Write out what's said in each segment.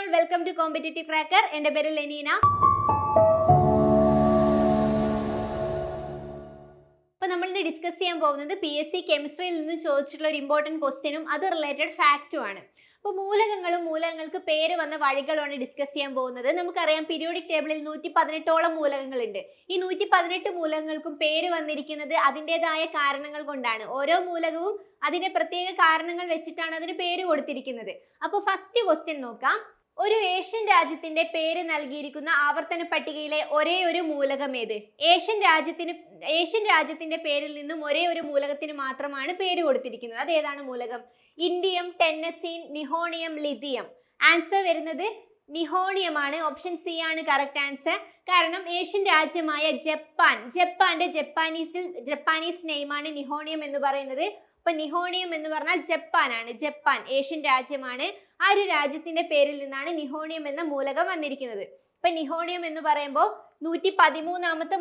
all, welcome to Competitive Cracker. എൻ്റെ പേര് ലെനീന. അപ്പോൾ നമ്മൾ ഇന്ന് ഡിസ്കസ് ചെയ്യാൻ പോകുന്നത് PSC കെമിസ്ട്രിയിൽ നിന്ന് ചോദിച്ചിട്ടുള്ള ഒരു ഇമ്പോർട്ടൻറ്റ് ക്വസ്റ്റ്യനും അത് റിലേറ്റഡ് ഫാക്റ്റുമാണ്. അപ്പോൾ മൂലകങ്ങളും മൂലകങ്ങൾക്ക് പേര് വന്ന വഴികളുമാണ് ഡിസ്കസ് ചെയ്യാൻ പോകുന്നത്. നമുക്കറിയാം പീരിയോഡിക് ടേബിളിൽ 118ഓളം മൂലകങ്ങളുണ്ട്. ഈ 118 മൂലകങ്ങൾക്കും പേര് വന്നിരിക്കുന്നത് അതിൻ്റെതായ കാരണങ്ങൾ കൊണ്ടാണ്. ഓരോ മൂലകവും അതിന്റെ പ്രത്യേക കാരണങ്ങൾ വെച്ചിട്ടാണ് അതിന് പേര് കൊടുത്തിരിക്കുന്നത്. അപ്പോൾ ഫസ്റ്റ് ക്വസ്റ്റ്യൻ നോക്കാം. ഒരു ഏഷ്യൻ രാജ്യത്തിന്റെ പേര് നൽകിയിരിക്കുന്ന ആവർത്തന പട്ടികയിലെ ഒരേ ഒരു മൂലകം ഏത്? ഏഷ്യൻ രാജ്യത്തിന്റെ പേരിൽ നിന്നും ഒരേ ഒരു മൂലകത്തിന് മാത്രമാണ് പേര് കൊടുത്തിരിക്കുന്നത്. അത് ഏതാണ് മൂലകം? Indium, tennessine, nihonium, lithium. Answer വരുന്നത് നിഹോണിയമാണ്. ഓപ്ഷൻ സി ആണ് കറക്റ്റ് ആൻസർ. കാരണം ഏഷ്യൻ രാജ്യമായ ജപ്പാന്റെ ജപ്പാനീസ് നെയിമാണ് നിഹോണിയം എന്ന് പറയുന്നത്. അപ്പൊ നിഹോണിയം എന്ന് പറഞ്ഞാൽ ജപ്പാനാണ്. ജപ്പാൻ ഏഷ്യൻ രാജ്യമാണ്. ആ ഒരു രാജ്യത്തിന്റെ പേരിൽ നിന്നാണ് നിഹോണിയം എന്ന മൂലകം വന്നിരിക്കുന്നത്. ഇപ്പൊ നിഹോണിയം എന്ന് പറയുമ്പോൾ 113ാമത്തെ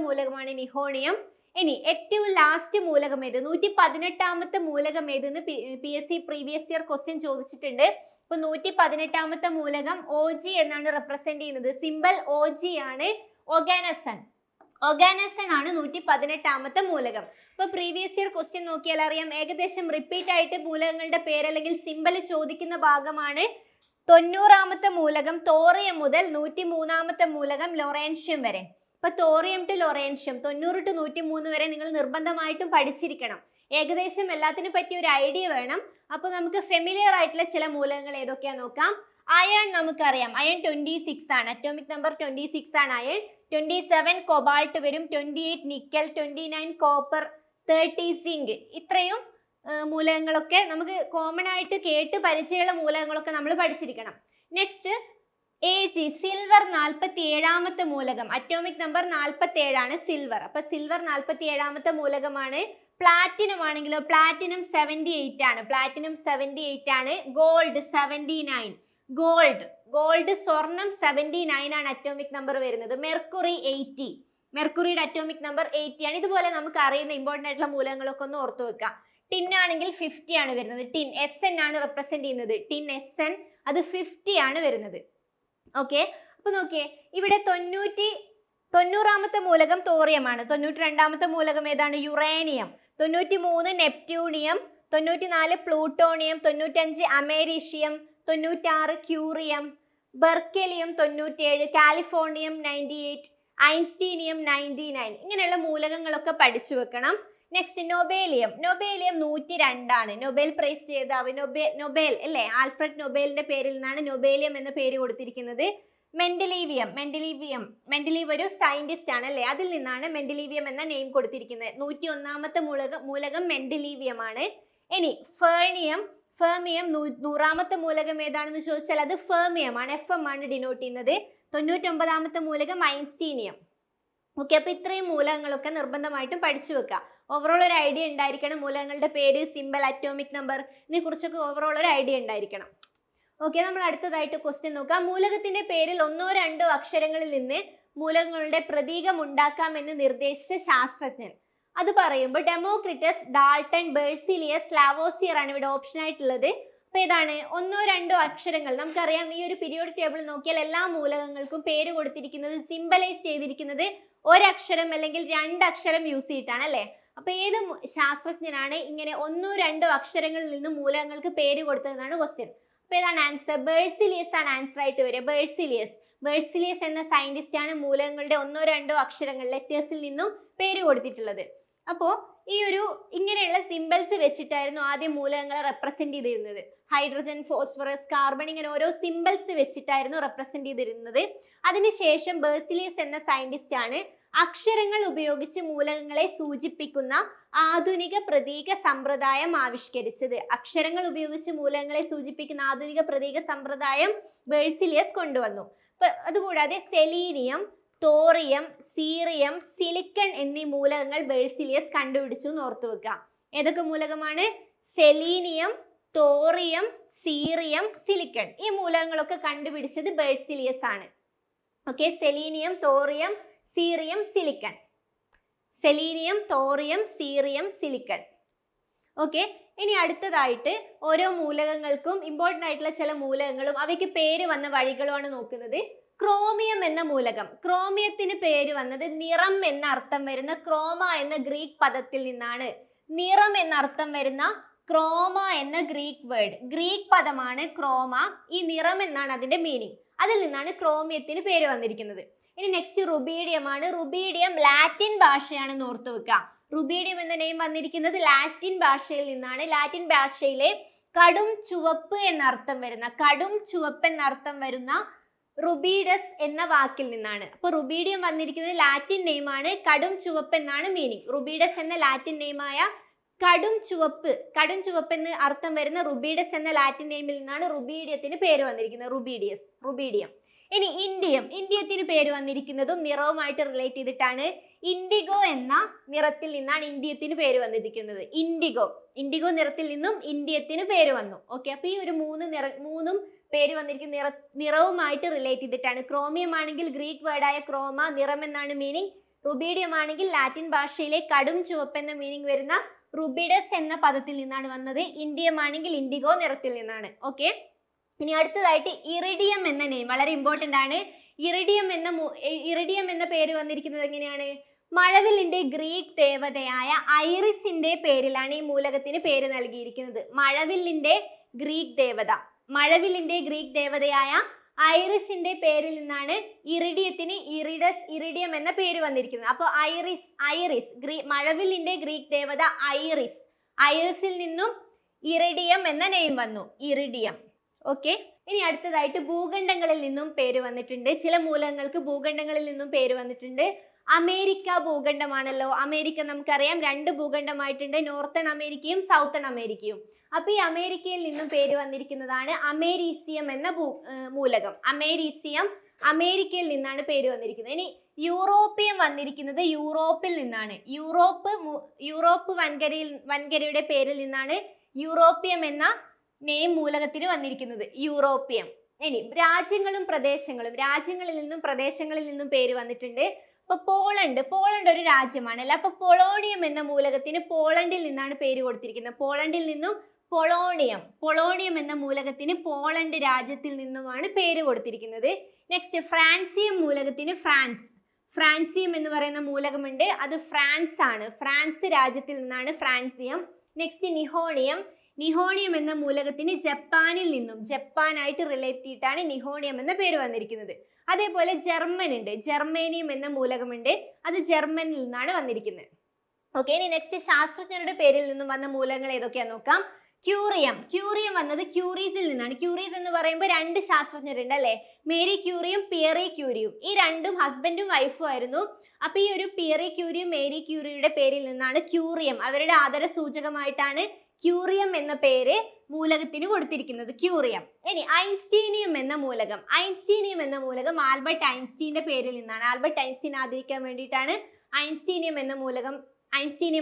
മൂലകമാണ് നിഹോണിയം. ഇനി ഏറ്റവും ലാസ്റ്റ് മൂലകം ഏത്? 118ാമത്തെ മൂലകം ഏതെന്ന് PSC പ്രീവിയസ് ഇയർ ക്വസ്റ്റ്യൻ ചോദിച്ചിട്ടുണ്ട്. ഇപ്പൊ 118ാമത്തെ മൂലകം OG എന്നാണ് റെപ്രസെന്റ് ചെയ്യുന്നത്. സിമ്പൽ OG ആണ്. ഓർഗാനസൺ ആണ് 118ാമത്തെ മൂലകം. ഇപ്പൊ പ്രീവിയസ് ഇയർ ക്വസ്റ്റ്യൻ നോക്കിയാൽ അറിയാം, ഏകദേശം റിപ്പീറ്റ് ആയിട്ട് മൂലകങ്ങളുടെ പേര് അല്ലെങ്കിൽ സിമ്പൽ ചോദിക്കുന്ന ഭാഗമാണ് 90ാമത്തെ മൂലകം തോറിയം മുതൽ 103ാമത്തെ മൂലകം ലൊറേൻഷ്യം വരെ. ഇപ്പൊ തോറിയം ടു ലൊറേൻഷ്യം 90 to 103 വരെ നിങ്ങൾ നിർബന്ധമായിട്ടും പഠിച്ചിരിക്കണം. ഏകദേശം എല്ലാത്തിനും പറ്റിയ ഒരു ഐഡിയ വേണം. അപ്പൊ നമുക്ക് ഫെമിലിയർ ആയിട്ടുള്ള ചില മൂലകങ്ങൾ ഏതൊക്കെയാ നോക്കാം. അയൺ നമുക്കറിയാം, അയൺ 26 ആണ്. അറ്റോമിക് നമ്പർ 26 ആണ് അയൺ. 27 കൊബാൾട്ട് വരും, 28 നിക്കൽ, 29 കോപ്പർ, 30 സിങ്ക്. ഇത്രയും മൂലകങ്ങളൊക്കെ നമുക്ക് കോമൺ ആയിട്ട് കേട്ട് പരിചയമുള്ള മൂലകങ്ങളൊക്കെ നമ്മൾ പഠിച്ചിരിക്കണം. നെക്സ്റ്റ് AG സിൽവർ 47ാമത്തെ മൂലകം. അറ്റോമിക് നമ്പർ 47 ആണ് സിൽവർ. അപ്പൊ സിൽവർ 47ാമത്തെ മൂലകമാണ്. പ്ലാറ്റിനം ആണെങ്കിലോ പ്ലാറ്റിനം 78 ആണ്. ഗോൾഡ് 79. ഗോൾഡ് സ്വർണം 79 ആണ് അറ്റോമിക് നമ്പർ വരുന്നത്. മെർക്കുറി 80. മെർക്കുറിയുടെ അറ്റോമിക് നമ്പർ 80 ആണ്. ഇതുപോലെ നമുക്ക് അറിയുന്ന ഇമ്പോർട്ടൻ്റ് ആയിട്ടുള്ള മൂലകങ്ങളൊക്കെ ഒന്ന് ഓർത്തു വെക്കാം. ടിൻ ആണെങ്കിൽ 50 ആണ് വരുന്നത്. ടിൻ SN ആണ് റെപ്രസെന്റ് ചെയ്യുന്നത്. ടിൻ SN അത് 50 ആണ് വരുന്നത്. ഓക്കെ, അപ്പൊ നോക്കിയേ, ഇവിടെ 90ാമത്തെ മൂലകം തോറിയമാണ്. 92ാമത്തെ മൂലകം ഏതാണ്? Uranium. 93 neptunium, 94 plutonium, 95 americium, 96 curium, berkelium 97, californium 98, einsteinium 99. ഇങ്ങനെയുള്ള മൂലകങ്ങളൊക്കെ പഠിച്ചു വെക്കണം. നെക്സ്റ്റ് നൊബേലിയം 102 ആണ്. നൊബേൽ പ്രൈസ് ജേതാവ് നൊബേൽ അല്ലേ, ആൽഫ്രഡ് നൊബേലിന്റെ പേരിൽ നിന്നാണ് നൊബേലിയം എന്ന പേര് കൊടുത്തിരിക്കുന്നത്. മെൻഡലീവ് ഒരു സയന്റിസ്റ്റ് ആണ് അല്ലേ, അതിൽ നിന്നാണ് മെൻഡലീവിയം എന്ന നെയിം കൊടുത്തിരിക്കുന്നത്. 101ാമത്തെ മൂലകം മെൻഡലീവിയം ആണ്. ഇനി ഫെർമിയം 100ാമത്തെ മൂലകം ഏതാണെന്ന് ചോദിച്ചാൽ അത് ഫെർമിയം ആണ്. FM ആണ് ഡിനോട്ട് ചെയ്യുന്നത്. 99ാമത്തെ മൂലകം ഐൻസ്റ്റീനിയം. ഓക്കെ, അപ്പൊ ഇത്രയും മൂലകങ്ങളൊക്കെ നിർബന്ധമായിട്ടും പഠിച്ചു വെക്കുക. ഓവറോൾ ഒരു ഐഡിയ ഉണ്ടായിരിക്കണം. മൂലകങ്ങളുടെ പേര്, സിമ്പൽ, അറ്റോമിക് നമ്പർ, ഇതിനെ കുറിച്ചൊക്കെ ഓവറോൾ ഒരു ഐഡിയ ഉണ്ടായിരിക്കണം. ഓക്കെ, നമ്മൾ അടുത്തതായിട്ട് ക്വസ്റ്റ്യൻ നോക്കാം. മൂലകത്തിന്റെ പേരിൽ 1-2 അക്ഷരങ്ങളിൽ നിന്ന് മൂലകങ്ങളുടെ പ്രതീകം ഉണ്ടാക്കാമെന്ന് നിർദ്ദേശിച്ച ശാസ്ത്രജ്ഞൻ. അത് പറയുമ്പോൾ ഡെമോക്രിറ്റസ്, ഡാൾട്ടൺ, ബെർസിലിയസ്, ലാവോസിയർ ആണ് ഇവിടെ ഓപ്ഷൻ ആയിട്ടുള്ളത്. അപ്പൊ ഏതാണ്? 1-2 അക്ഷരങ്ങൾ. നമുക്കറിയാം ഈ ഒരു പീരിയോഡിക് ടേബിൾ നോക്കിയാൽ എല്ലാ മൂലകങ്ങൾക്കും പേര് കൊടുത്തിരിക്കുന്നത്, സിംബലൈസ് ചെയ്തിരിക്കുന്നത് ഒരക്ഷരം അല്ലെങ്കിൽ 2 അക്ഷരം യൂസ് ചെയ്തിട്ടാണ് അല്ലെ. അപ്പൊ ഏത് ശാസ്ത്രജ്ഞനാണ് ഇങ്ങനെ 1-2 അക്ഷരങ്ങളിൽ നിന്ന് മൂലകങ്ങൾക്ക് പേര് കൊടുത്തതെന്നാണ് ക്വസ്റ്റ്യൻ. അപ്പൊ ഏതാണ് ആൻസർ? ബെർസിലിയസ് ആണ് ആൻസർ ആയിട്ട് വരിക. ബെർസിലിയസ് എന്ന സയന്റിസ്റ്റ് ആണ് മൂലകങ്ങളുടെ 1-2 അക്ഷരങ്ങൾ ലെറ്റേഴ്സിൽ നിന്നും പേര് കൊടുത്തിട്ടുള്ളത്. അപ്പോൾ ഈ ഒരു ഇങ്ങനെയുള്ള സിംബൽസ് വെച്ചിട്ടായിരുന്നു ആദ്യം മൂലകങ്ങളെ റെപ്രസെന്റ് ചെയ്തിരുന്നത്. ഹൈഡ്രജൻ, ഫോസ്ഫറസ്, കാർബൺ, ഇങ്ങനെ ഓരോ സിംബൽസ് വെച്ചിട്ടായിരുന്നു റെപ്രസെന്റ് ചെയ്തിരുന്നത്. അതിനുശേഷം ബെർസിലിയസ് എന്ന സയന്റിസ്റ്റ് ആണ് അക്ഷരങ്ങൾ ഉപയോഗിച്ച് മൂലകങ്ങളെ സൂചിപ്പിക്കുന്ന ആധുനിക പ്രതീക സമ്പ്രദായം ആവിഷ്കരിച്ചത്. അക്ഷരങ്ങൾ ഉപയോഗിച്ച് മൂലകങ്ങളെ സൂചിപ്പിക്കുന്ന ആധുനിക പ്രതീക സമ്പ്രദായം ബെർസിലിയസ് കൊണ്ടുവന്നു. അതുകൂടാതെ സെലീനിയം, തോറിയം, സീറിയം, സിലിക്കൺ എന്നീ മൂലകങ്ങൾ ബെർസിലിയസ് കണ്ടുപിടിച്ചു എന്ന് ഓർത്തു വെക്കുക. ഏതൊക്കെ മൂലകമാണ്? Selenium, thorium, cerium, silicon. ഈ മൂലകങ്ങളൊക്കെ കണ്ടുപിടിച്ചത് ബെർസിലിയസ് ആണ്. Okay, selenium, thorium, cerium, silicon. Okay, ഇനി അടുത്തതായിട്ട് ഓരോ മൂലകങ്ങൾക്കും ഇമ്പോർട്ടൻ്റ് ആയിട്ടുള്ള ചില മൂലകങ്ങളും അവയ്ക്ക് പേര് വന്ന വഴികളുമാണ് നോക്കുന്നത്. ക്രോമിയം എന്ന മൂലകം, ക്രോമിയത്തിന് പേര് വന്നത് നിറം എന്ന അർത്ഥം വരുന്ന ക്രോമ എന്ന ഗ്രീക്ക് പദത്തിൽ നിന്നാണ്. നിറം എന്ന അർത്ഥം വരുന്ന ക്രോമ എന്ന ഗ്രീക്ക് പദമാണ് ക്രോമ. ഈ നിറം എന്നാണ് അതിന്റെ മീനിങ്. അതിൽ നിന്നാണ് ക്രോമിയത്തിന് പേര് വന്നിരിക്കുന്നത്. ഇനി നെക്സ്റ്റ് റുബീഡിയം ആണ്. റുബീഡിയം ലാറ്റിൻ ഭാഷയാണെന്ന് ഓർത്തു വെക്കുക. റുബീഡിയം എന്ന നെയിം വന്നിരിക്കുന്നത് ലാറ്റിൻ ഭാഷയിൽ നിന്നാണ്. ലാറ്റിൻ ഭാഷയിലെ കടും ചുവപ്പ് എന്നർത്ഥം വരുന്ന റുബീഡസ് എന്ന വാക്കിൽ നിന്നാണ്. അപ്പൊ റുബീഡിയം വന്നിരിക്കുന്നത് ലാറ്റിൻ നെയിമാണ്, കടും ചുവപ്പ് എന്നാണ് മീനിങ്. റുബീഡസ് എന്ന ലാറ്റിൻ നെയിമായ കടും ചുവപ്പ് എന്ന് അർത്ഥം വരുന്ന റുബീഡസ് എന്ന ലാറ്റിൻ നെയിമിൽ നിന്നാണ് റുബീഡിയത്തിന് പേര് വന്നിരിക്കുന്നത്. റുബീഡിയം. ഇനി ഇന്ത്യത്തിന് പേര് വന്നിരിക്കുന്നതും നിറവുമായിട്ട് റിലേറ്റ് ചെയ്തിട്ടാണ്. ഇൻഡിഗോ എന്ന നിറത്തിൽ നിന്നാണ് ഇന്ത്യത്തിന് പേര് വന്നിരിക്കുന്നത്. ഇൻഡിഗോ നിറത്തിൽ നിന്നും ഇന്ത്യത്തിന് പേര് വന്നു. ഓക്കെ, അപ്പൊ ഈ ഒരു മൂന്നും പേര് വന്നിരിക്കുന്ന നിറവുമായിട്ട് റിലേറ്റ് ചെയ്തിട്ടാണ്. ക്രോമിയം ആണെങ്കിൽ ഗ്രീക്ക് വേർഡായ ക്രോമ, നിറം എന്നാണ് മീനിങ്. റുബീഡിയം ആണെങ്കിൽ ലാറ്റിൻ ഭാഷയിലെ കടും ചുവപ്പ് എന്ന മീനിങ് വരുന്ന റുബിഡസ് എന്ന പദത്തിൽ നിന്നാണ് വന്നത്. ഇന്ത്യം ആണെങ്കിൽ ഇൻഡിഗോ നിറത്തിൽ നിന്നാണ്. ഓക്കെ, ഇനി അടുത്തതായിട്ട് ഇറിഡിയം എന്ന നെയിം വളരെ ഇമ്പോർട്ടന്റ് ആണ്. ഇറിഡിയം എന്ന പേര് വന്നിരിക്കുന്നത് എങ്ങനെയാണ്? മഴവില്ലിന്റെ ഗ്രീക്ക് ദേവതയായ ഐറിസിന്റെ പേരിലാണ് ഈ മൂലകത്തിന് പേര് നൽകിയിരിക്കുന്നത്. മഴവില്ലിന്റെ ഗ്രീക്ക് ദേവതയായ ഐറിസിന്റെ പേരിൽ നിന്നാണ് ഇറിഡിയത്തിന് ഇറിഡിയം എന്ന പേര് വന്നിരിക്കുന്നത്. അപ്പോൾ ഐറിസ് മഴവില്ലിന്റെ ഗ്രീക്ക് ദേവത ഐറിസിൽ നിന്നും ഇറിഡിയം എന്ന നെയിം വന്നു, ഇറിഡിയം. ഓക്കെ, ഇനി അടുത്തതായിട്ട് ഭൂഖണ്ഡങ്ങളിൽ നിന്നും പേര് വന്നിട്ടുണ്ട്. ചില മൂലകങ്ങൾക്ക് ഭൂഖണ്ഡങ്ങളിൽ നിന്നും പേര് വന്നിട്ടുണ്ട്. അമേരിക്ക ഭൂഖണ്ഡമാണല്ലോ. അമേരിക്ക നമുക്കറിയാം 2 ഭൂഖണ്ഡമായിട്ടുണ്ട്, നോർത്തേൺ അമേരിക്കയും സൗത്തേൺ അമേരിക്കയും. അപ്പൊ ഈ അമേരിക്കയിൽ നിന്നും പേര് വന്നിരിക്കുന്നതാണ് അമേരീസിയം എന്ന മൂലകം. അമേരിക്കയിൽ നിന്നാണ് പേര് വന്നിരിക്കുന്നത്. ഇനി യൂറോപ്പിയം വന്നിരിക്കുന്നത് യൂറോപ്പിൽ നിന്നാണ്. യൂറോപ്പ് വൻകരയുടെ പേരിൽ നിന്നാണ് യൂറോപ്പിയം എന്ന നെയിം മൂലകത്തിന് വന്നിരിക്കുന്നത്, യൂറോപ്പിയം. ഇനി രാജ്യങ്ങളിൽ നിന്നും പേര് വന്നിട്ടുണ്ട്. അപ്പൊ പോളണ്ട് ഒരു രാജ്യമാണ് അല്ല. അപ്പൊ പൊളോണിയം എന്ന മൂലകത്തിന് പോളണ്ടിൽ നിന്നാണ് പേര് കൊടുത്തിരിക്കുന്നത്. പോളണ്ടിൽ നിന്നും പൊളോണിയം എന്ന മൂലകത്തിന് പോളണ്ട് രാജ്യത്തിൽ നിന്നുമാണ് പേര് കൊടുത്തിരിക്കുന്നത്. നെക്സ്റ്റ് ഫ്രാൻസിയം മൂലകത്തിന് ഫ്രാൻസിയം എന്ന് പറയുന്ന മൂലകമുണ്ട്, അത് ഫ്രാൻസ് ആണ്. ഫ്രാൻസ് രാജ്യത്തിൽ നിന്നാണ് ഫ്രാൻസിയം. നെക്സ്റ്റ് നിഹോണിയം എന്ന മൂലകത്തിന് ജപ്പാനായിട്ട് റിലേറ്റ് ചെയ്തിട്ടാണ് നിഹോണിയം എന്ന പേര് വന്നിരിക്കുന്നത്. അതേപോലെ ജർമ്മേനിയം എന്ന മൂലകമുണ്ട്, അത് ജർമ്മനിൽ നിന്നാണ് വന്നിരിക്കുന്നത്. ഓക്കെ, ഇനി നെക്സ്റ്റ് ശാസ്ത്രജ്ഞരുടെ പേരിൽ നിന്നും വന്ന മൂലകങ്ങൾ ഏതൊക്കെയാന്ന് നോക്കാം. ക്യൂറിയം വന്നത് ക്യൂറീസിൽ നിന്നാണ്. ക്യൂറീസ് എന്ന് പറയുമ്പോൾ 2 ശാസ്ത്രജ്ഞരുണ്ട് അല്ലെ, മേരി ക്യൂറിയും പിയറി ക്യൂറിയും. ഈ രണ്ടും ഹസ്ബൻഡും വൈഫും ആയിരുന്നു. അപ്പൊ ഈ ഒരു പിയറി ക്യൂറിയും മേരി ക്യൂറിയുടെ പേരിൽ നിന്നാണ് ക്യൂറിയം, അവരുടെ ആദര സൂചകമായിട്ടാണ് ക്യൂറിയം എന്ന പേര് മൂലകത്തിന് കൊടുത്തിരിക്കുന്നത്, ക്യൂറിയം. ഇനി ഐൻസ്റ്റീനിയം എന്ന മൂലകം ആൽബർട്ട് ഐൻസ്റ്റീന്റെ പേരിൽ നിന്നാണ്. ആൽബർട്ട് ഐൻസ്റ്റീൻ ആദരിക്കാൻ വേണ്ടിയിട്ടാണ് ഐൻസ്റ്റീനിയം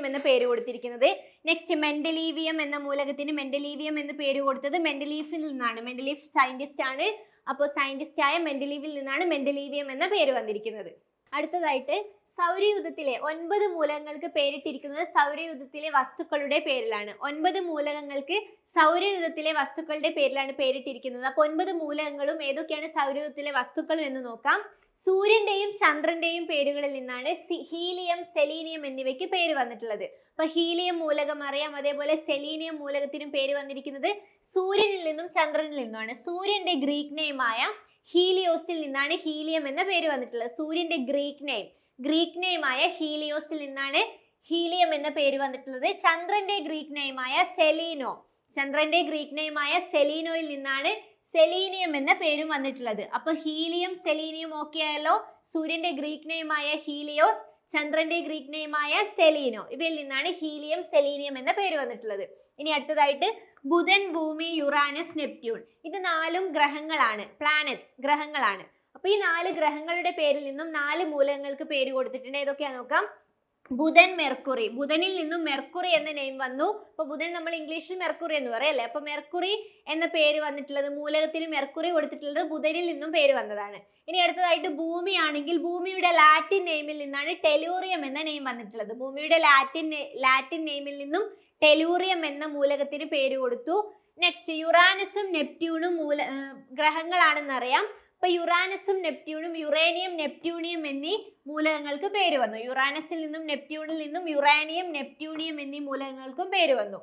എന്ന പേര് കൊടുത്തിരിക്കുന്നത്. നെക്സ്റ്റ് മെൻഡലീവിയം എന്ന മൂലകത്തിന് മെൻഡലീവിയം എന്ന് പേര് കൊടുത്തത് മെൻഡലീഫിൽ നിന്നാണ്. മെൻഡലീഫ് സയന്റിസ്റ്റ് ആണ്. അപ്പോൾ സയന്റിസ്റ്റായ മെൻഡലീവിൽ നിന്നാണ് മെൻഡലീവിയം എന്ന പേര് വന്നിരിക്കുന്നത്. അടുത്തതായിട്ട് സൗരയൂഥത്തിലെ 9 മൂലകങ്ങൾക്ക് പേരിട്ടിരിക്കുന്നത് സൗരയൂഥത്തിലെ വസ്തുക്കളുടെ പേരിലാണ്. 9 മൂലകങ്ങൾക്ക് സൗരയൂഥത്തിലെ വസ്തുക്കളുടെ പേരിലാണ് പേരിട്ടിരിക്കുന്നത്. അപ്പോൾ 9 മൂലകങ്ങളും ഏതൊക്കെയാണ് സൗരയൂഥത്തിലെ വസ്തുക്കൾ എന്ന് നോക്കാം. സൂര്യന്റെയും ചന്ദ്രന്റെയും പേരുകളിൽ നിന്നാണ് ഹീലിയം, സെലീനിയം എന്നിവയ്ക്ക് പേര് വന്നിട്ടുള്ളത്. അപ്പൊ ഹീലിയം മൂലകം അറിയാം, അതേപോലെ സെലീനിയം മൂലകത്തിനും പേര് വന്നിരിക്കുന്നത് സൂര്യനിൽ നിന്നും ചന്ദ്രനിൽ നിന്നുമാണ്. സൂര്യന്റെ ഗ്രീക്ക് നെയിമായ ഹീലിയോസിൽ നിന്നാണ് ഹീലിയം എന്ന പേര് വന്നിട്ടുള്ളത്. സൂര്യന്റെ ഗ്രീക്ക് നെയിമായ ഹീലിയോസിൽ നിന്നാണ് ഹീലിയം എന്ന പേര് വന്നിട്ടുള്ളത്. ചന്ദ്രന്റെ ഗ്രീക്ക് നെയിമായ സെലീനോയിൽ നിന്നാണ് സെലീനിയം എന്ന പേരും വന്നിട്ടുള്ളത്. അപ്പൊ ഹീലിയം, സെലീനിയം ഓക്കെ ആയല്ലോ. സൂര്യന്റെ ഗ്രീക്ക് നെയിമായ ഹീലിയോസ്, ചന്ദ്രന്റെ ഗ്രീക്ക് നെയിമായ സെലീനോ, ഇവയിൽ നിന്നാണ് ഹീലിയം, സെലീനിയം എന്ന പേര് വന്നിട്ടുള്ളത്. ഇനി അടുത്തതായിട്ട് ബുധൻ, ഭൂമി, യുറാനസ്, നെപ്റ്റ്യൂൺ, ഇത് 4 ഗ്രഹങ്ങളാണ്, ഗ്രഹങ്ങളാണ്. അപ്പൊ ഈ 4 ഗ്രഹങ്ങളുടെ പേരിൽ നിന്നും 4 മൂലകങ്ങൾക്ക് പേര് കൊടുത്തിട്ടുണ്ട്. ഏതൊക്കെയാ നോക്കാം. ബുധൻ, മെർക്കുറി. ബുധനിൽ നിന്നും മെർക്കുറി എന്ന നെയിം വന്നു. അപ്പൊ ബുധൻ നമ്മൾ ഇംഗ്ലീഷിൽ മെർക്കുറി എന്ന് പറയും അല്ലെ. അപ്പൊ മെർക്കുറി എന്ന പേര് വന്നിട്ടുള്ളത്, മൂലകത്തിന് മെർക്കുറി കൊടുത്തിട്ടുള്ളത് ബുധനിൽ നിന്നും പേര് വന്നതാണ്. ഇനി അടുത്തതായിട്ട് ഭൂമി ആണെങ്കിൽ ഭൂമിയുടെ ലാറ്റിൻ നെയിമിൽ നിന്നാണ് ടെലൂറിയം എന്ന നെയിം വന്നിട്ടുള്ളത്. ഭൂമിയുടെ ലാറ്റിൻ നെയിമിൽ നിന്നും ടെലൂറിയം എന്ന മൂലകത്തിന് പേര് കൊടുത്തു. നെക്സ്റ്റ് യുറാനസും നെപ്റ്റ്യൂണും ഗ്രഹങ്ങളാണെന്നറിയാം. അപ്പൊ യുറാനസും നെപ്റ്റ്യൂണും യുറേനിയം നെപ്റ്റ്യൂണിയം എന്നീ മൂലകങ്ങൾക്ക് പേര് വന്നു. യുറാനസിൽ നിന്നും നെപ്റ്റ്യൂണിൽ നിന്നും യുറാനിയം നെപ്റ്റ്യൂണിയം എന്നീ മൂലകങ്ങൾക്കും പേര് വന്നു.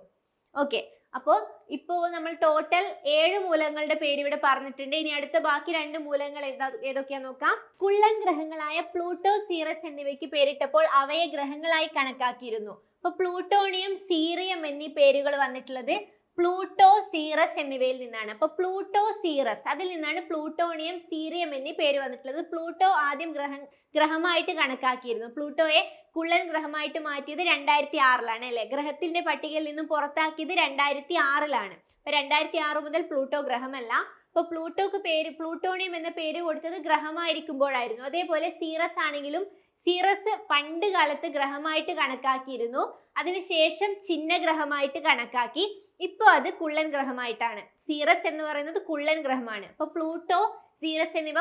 ഓക്കെ, അപ്പോൾ ഇപ്പോൾ നമ്മൾ ടോട്ടൽ 7 മൂലകങ്ങളുടെ പേര് ഇവിടെ പറഞ്ഞിട്ടുണ്ട്. ഇനി അടുത്ത ബാക്കി 2 മൂലകങ്ങൾ ഏതൊക്കെയാ നോക്കാം. കുള്ളൻ ഗ്രഹങ്ങളായ പ്ലൂട്ടോ, സീറസ് എന്നിവയ്ക്ക് പേരിട്ടപ്പോൾ അവയെ ഗ്രഹങ്ങളായി കണക്കാക്കിയിരുന്നു. അപ്പൊ പ്ലൂട്ടോണിയം, സീറിയം എന്നീ പേരുകൾ വന്നിട്ടുള്ളത് പ്ലൂട്ടോ, സീറസ് എന്നിവയിൽ നിന്നാണ്. അപ്പൊ പ്ലൂട്ടോ, സീറസ് അതിൽ നിന്നാണ് പ്ലൂട്ടോണിയം, സീറിയം എന്നീ പേര് വന്നിട്ടുള്ളത്. പ്ലൂട്ടോ ആദ്യം ഗ്രഹമായിട്ട് കണക്കാക്കിയിരുന്നു. പ്ലൂട്ടോയെ കുള്ളൻ ഗ്രഹമായിട്ട് മാറ്റിയത് 2006 അല്ലെ. ഗ്രഹത്തിന്റെ പട്ടികയിൽ നിന്നും പുറത്താക്കിയത് 2006 അപ്പൊ 2006 മുതൽ പ്ലൂട്ടോ ഗ്രഹമല്ല. അപ്പൊ പ്ലൂട്ടോണിയം എന്ന പേര് കൊടുത്തത് ഗ്രഹമായിരിക്കുമ്പോഴായിരുന്നു. അതേപോലെ സീറസ് ആണെങ്കിലും സീറസ് പണ്ട് കാലത്ത് ഗ്രഹമായിട്ട് കണക്കാക്കിയിരുന്നു. അതിനുശേഷം ചിഹ്നഗ്രഹമായിട്ട് കണക്കാക്കി. ഇപ്പൊ അത് കുള്ളൻ ഗ്രഹമായിട്ടാണ്. സീറസ് എന്ന് പറയുന്നത് കുള്ളൻ ഗ്രഹമാണ്. അപ്പൊ പ്ലൂട്ടോ, സീറസ് എന്നിവ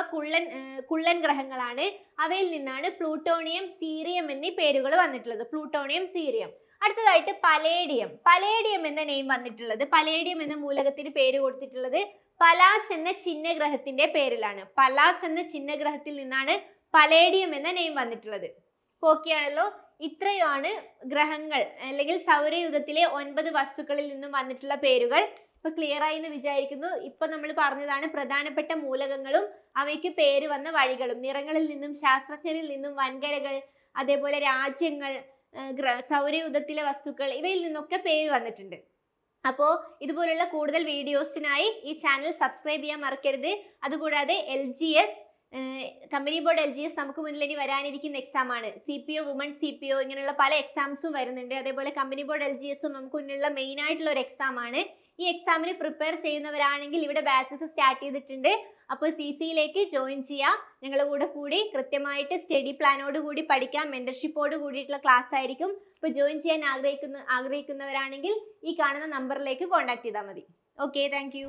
കുള്ളൻ ഗ്രഹങ്ങളാണ്. അവയിൽ നിന്നാണ് പ്ലൂട്ടോണിയം, സീറിയം എന്നീ പേരുകൾ വന്നിട്ടുള്ളത്. Plutonium, cerium. അടുത്തതായിട്ട് പലേഡിയം എന്ന നെയിം വന്നിട്ടുള്ളത്. പലേഡിയം എന്ന മൂലകത്തിന് പേര് കൊടുത്തിട്ടുള്ളത് പലാസ് എന്ന ചിഹ്നഗ്രഹത്തിന്റെ പേരിലാണ്. പലാസ് എന്ന ചിഹ്നഗ്രഹത്തിൽ നിന്നാണ് പലേഡിയം എന്ന നെയിം വന്നിട്ടുള്ളത്. ഓക്കെ ആണല്ലോ. ഇത്രയുമാണ് ഗ്രഹങ്ങൾ അല്ലെങ്കിൽ സൗരയൂഥത്തിലെ 9 വസ്തുക്കളിൽ നിന്നും വന്നിട്ടുള്ള പേരുകൾ. ഇപ്പൊ ക്ലിയർ ആയി എന്ന് വിചാരിക്കുന്നു. ഇപ്പൊ നമ്മൾ പറഞ്ഞതാണ് പ്രധാനപ്പെട്ട മൂലകങ്ങളും അവയ്ക്ക് പേര് വന്ന വഴികളും. നിറങ്ങളിൽ നിന്നും, ശാസ്ത്രജ്ഞരിൽ നിന്നും, വൻകരകൾ, അതേപോലെ രാജ്യങ്ങൾ, സൗരയൂഥത്തിലെ വസ്തുക്കൾ, ഇവയിൽ നിന്നൊക്കെ പേര് വന്നിട്ടുണ്ട്. അപ്പോൾ ഇതുപോലുള്ള കൂടുതൽ വീഡിയോസിനായി ഈ ചാനൽ സബ്സ്ക്രൈബ് ചെയ്യാൻ മറക്കരുത്. അതുകൂടാതെ LGS കമ്പനി ബോർഡ് LGS നമുക്ക് മുന്നിൽ ഇനി വരാനിരിക്കുന്ന എക്സാം ആണ്. CPO, വുമൺ CPO ഇങ്ങനെയുള്ള പല എക്സാംസും വരുന്നുണ്ട്. അതേപോലെ കമ്പനി ബോർഡ് LGSും നമുക്ക് മുന്നിലുള്ള മെയിൻ ആയിട്ടുള്ള ഒരു എക്സാം ആണ്. ഈ എക്സാമിന് പ്രിപ്പയർ ചെയ്യുന്നവരാണെങ്കിൽ ഇവിടെ ബാച്ചസ് സ്റ്റാർട്ട് ചെയ്തിട്ടുണ്ട്. അപ്പോൾ CCയിലേക്ക് ജോയിൻ ചെയ്യാം. ഞങ്ങളുടെ കൂടി കൃത്യമായിട്ട് സ്റ്റഡി പ്ലാനോട് കൂടി പഠിക്കാം. മെന്റർഷിപ്പോട് കൂടിയിട്ടുള്ള ക്ലാസ് ആയിരിക്കും. അപ്പോൾ ജോയിൻ ചെയ്യാൻ ആഗ്രഹിക്കുന്നവരാണെങ്കിൽ ഈ കാണുന്ന നമ്പറിലേക്ക് കോൺടാക്ട് ചെയ്താൽ മതി. Okay, thank you.